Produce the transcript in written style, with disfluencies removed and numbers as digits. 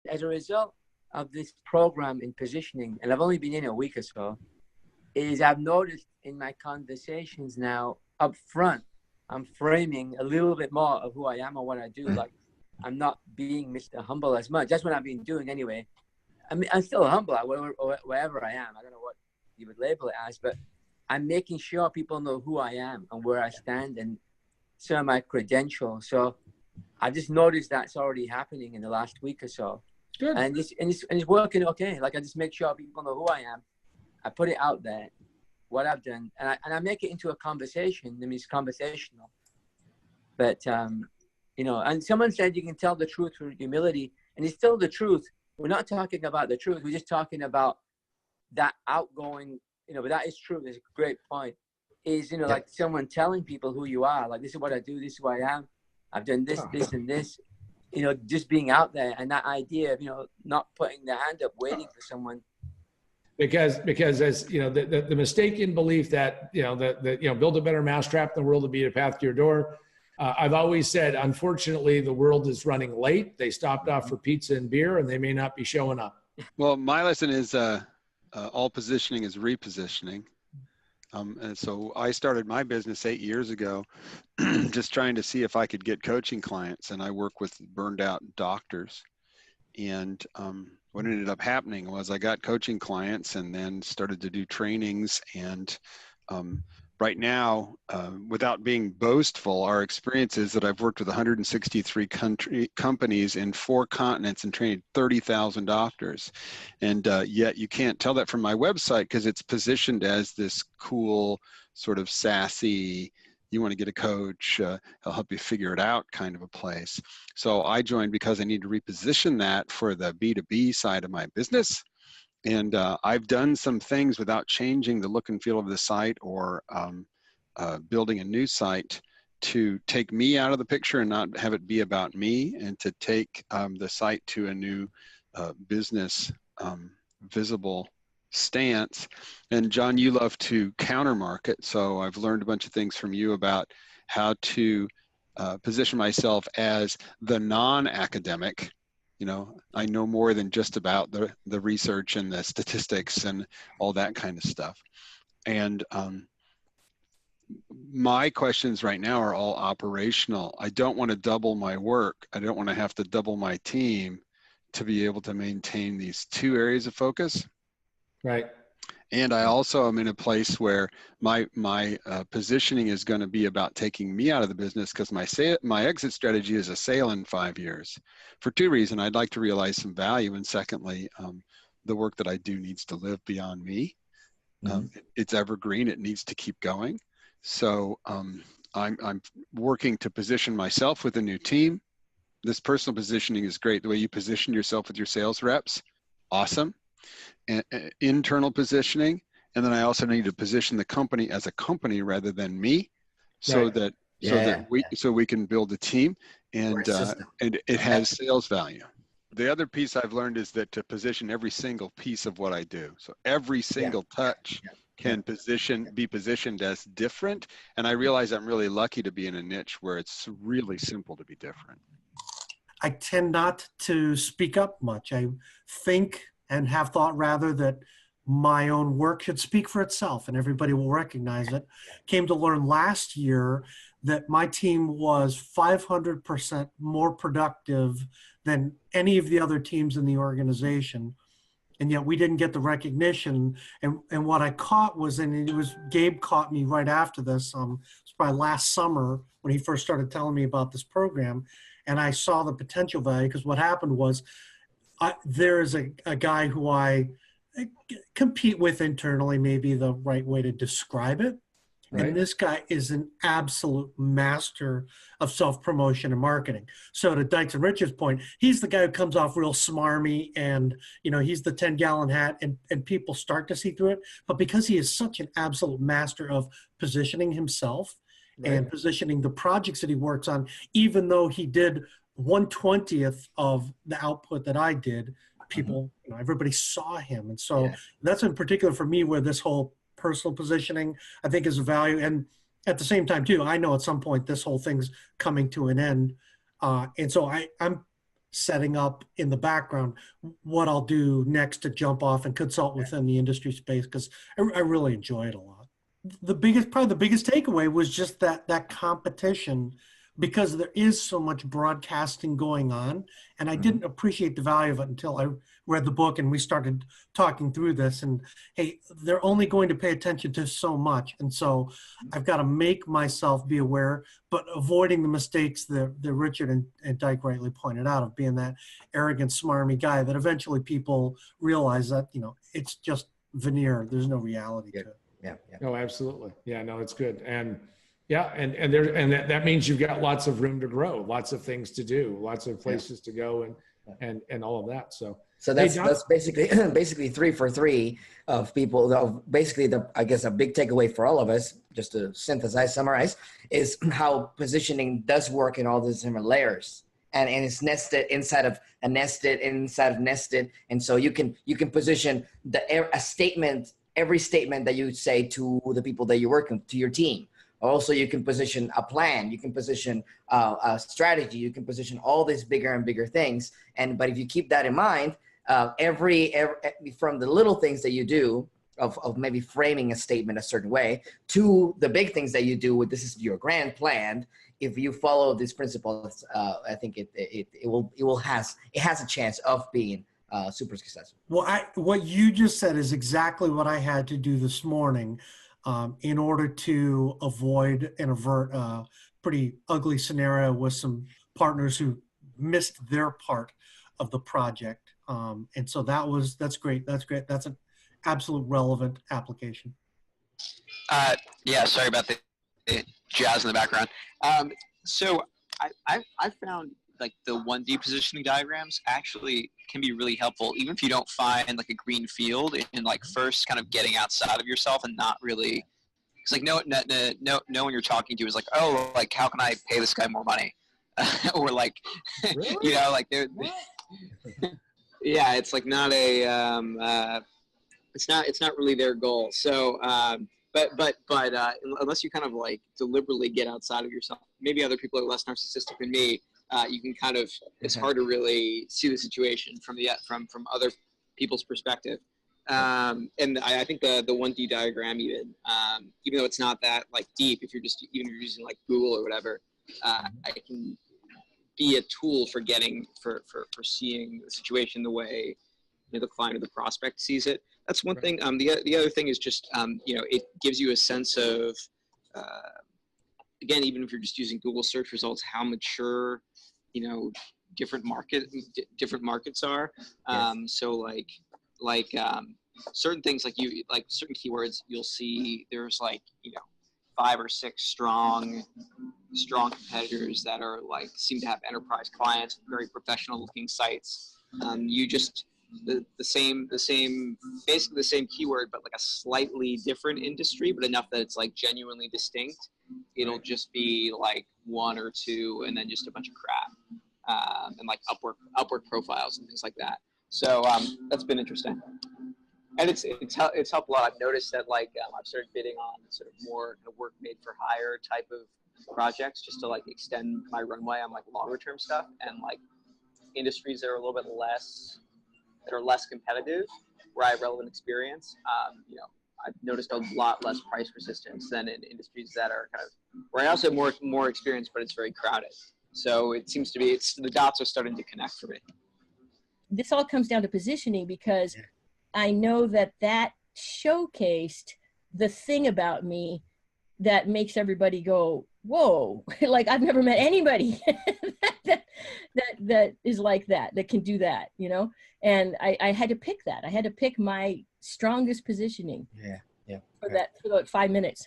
as a result of this program in positioning, and I've only been in a week or so, is I've noticed in my conversations now up front, I'm framing a little bit more of who I am or what I do. Like, I'm not being Mr. Humble as much. That's what I've been doing anyway. I mean, I'm still humble wherever I am. I don't know what you would label it as, but I'm making sure people know who I am and where I stand and some of my credentials. So I just noticed that's already happening in the last week or so. Good. And it's working okay. Like, I just make sure people know who I am. I put it out there, what I've done, and I make it into a conversation. I mean, it's conversational. But, you know, and someone said you can tell the truth through humility, and it's still the truth. We're not talking about the truth. We're just talking about that outgoing, you know, but that is true. It's a great point. Is, you know, like someone telling people who you are, like, this is what I do, this is who I am. I've done this, this, and this. You know, just being out there, and that idea of, you know, not putting the hand up, waiting for someone. Because as you know, the mistaken belief that, you know, that you know, build a better mousetrap in the world to be a path to your door. I've always said, unfortunately, the world is running late. They stopped off for pizza and beer, and they may not be showing up. Well, my lesson is all positioning is repositioning. And so I started my business 8 years ago, just trying to see if I could get coaching clients. And I work with burned out doctors. And what ended up happening was I got coaching clients and then started to do trainings. And right now, without being boastful, our experience is that I've worked with 163 companies in 4 continents and trained 30,000 doctors. And yet you can't tell that from my website because it's positioned as this cool, sort of sassy, you want to get a coach, he'll help you figure it out kind of a place. So I joined because I need to reposition that for the B2B side of my business. And I've done some things without changing the look and feel of the site or building a new site to take me out of the picture and not have it be about me, and to take the site to a new business visible stance. And John, you love to counter market. So I've learned a bunch of things from you about how to position myself as the non-academic. You know, I know more than just about the research and the statistics and all that kind of stuff. And my questions right now are all operational. I don't want to double my work. I don't want to have to double my team to be able to maintain these 2 areas of focus. Right. And I also am in a place where my positioning is going to be about taking me out of the business, because my exit strategy is a sale in 5 years for 2 reasons. I'd like to realize some value. And secondly, the work that I do needs to live beyond me. It's evergreen. It needs to keep going. So I'm working to position myself with a new team. This personal positioning is great. The way you position yourself with your sales reps, awesome. And internal positioning, and then I also need to position the company as a company rather than me, so that we can build a team, and it has sales value. The other piece I've learned is that to position every single piece of what I do, so every single touch can be positioned as different. And I realize I'm really lucky to be in a niche where it's really simple to be different. I tend not to speak up much. I think and have thought rather that my own work should speak for itself and everybody will recognize it. Came to learn last year that my team was 500% more productive than any of the other teams in the organization. And yet we didn't get the recognition. And what I caught was, and it was Gabe caught me right after this, it was probably last summer when he first started telling me about this program. And I saw the potential value, because what happened was, there is a guy who I compete with internally, maybe the right way to describe it. Right. And this guy is an absolute master of self-promotion and marketing. So to Dykes and Rich's point, he's the guy who comes off real smarmy, and, you know, he's the 10-gallon hat, and people start to see through it. But because he is such an absolute master of positioning himself and positioning the projects that he works on, even though he did 1/20th of the output that I did, people, you know, everybody saw him. And so that's in particular for me where this whole personal positioning, I think, is a value. And at the same time too, I know at some point this whole thing's coming to an end. And so I'm setting up in the background what I'll do next to jump off and consult within the industry space, because I really enjoy it a lot. Probably the biggest takeaway was just that competition, because there is so much broadcasting going on, and I didn't appreciate the value of it until I read the book and we started talking through this. And hey, they're only going to pay attention to so much, and so I've got to make myself be aware, but avoiding the mistakes that Richard and Dyke rightly pointed out, of being that arrogant, smarmy guy that eventually people realize that, you know, it's just veneer. There's no reality to it. Yeah. No, absolutely. Yeah, no, it's good. And yeah, and that means you've got lots of room to grow, lots of things to do, lots of places to go, and all of that. So that's basically 3 for 3 of people. Basically, I guess a big takeaway for all of us, just to summarize, is how positioning does work in all these different layers, and it's nested inside of a nested inside of nested, and so you can position a statement, every statement that you say to the people that you're working, to your team. Also, you can position a plan, you can position a strategy, you can position all these bigger and bigger things. But if you keep that in mind, every from the little things that you do of maybe framing a statement a certain way, to the big things that you do with this is your grand plan. If you follow these principles, I think it has a chance of being super successful. Well, what you just said is exactly what I had to do this morning. In order to avoid and avert a pretty ugly scenario with some partners who missed their part of the project. And so that's great. That's an absolute relevant application. Yeah, sorry about the jazz in the background. So I found like the 1D positioning diagrams actually can be really helpful, even if you don't find like a green field in like first kind of getting outside of yourself and not really, it's like no one you're talking to is like, oh, like how can I pay this guy more money? Or like, Really? you know, like they're yeah, it's like not a, it's not really their goal. So, but unless you kind of like deliberately get outside of yourself, maybe other people are less narcissistic than me. You can kind of, it's hard to really see the situation from other people's perspective. And I think the 1D diagram even though it's not that like deep, if you're using like Google or whatever, it can be a tool for for seeing the situation the way, you know, the client or the prospect sees it. That's one thing. The other thing is just, you know, it gives you a sense of, again, even if you're just using Google search results, how mature, you know, different markets are. So like certain things, like certain keywords, you'll see there's like, you know, 5 or 6 strong competitors that are like, seem to have enterprise clients, very professional looking sites. You just, the same, basically the same keyword, but like a slightly different industry, but enough that it's like genuinely distinct. It'll just be like 1 or 2, and then just a bunch of crap, and like Upwork profiles and things like that. So that's been interesting, and it's helped a lot. I've noticed that like I've started bidding on sort of more work made for hire type of projects, just to like extend my runway on like longer term stuff, and like industries that are a little bit less competitive, where I have relevant experience. You know, I've noticed a lot less price resistance than in industries that are kind of where I also have more experience, but it's very crowded. So it seems to be, the dots are starting to connect for me. This all comes down to positioning, because I know that showcased the thing about me that makes everybody go, whoa, like I've never met anybody that is like that can do that, you know? And I had to pick that. I had to pick my strongest positioning. Yeah. For that 5 minutes.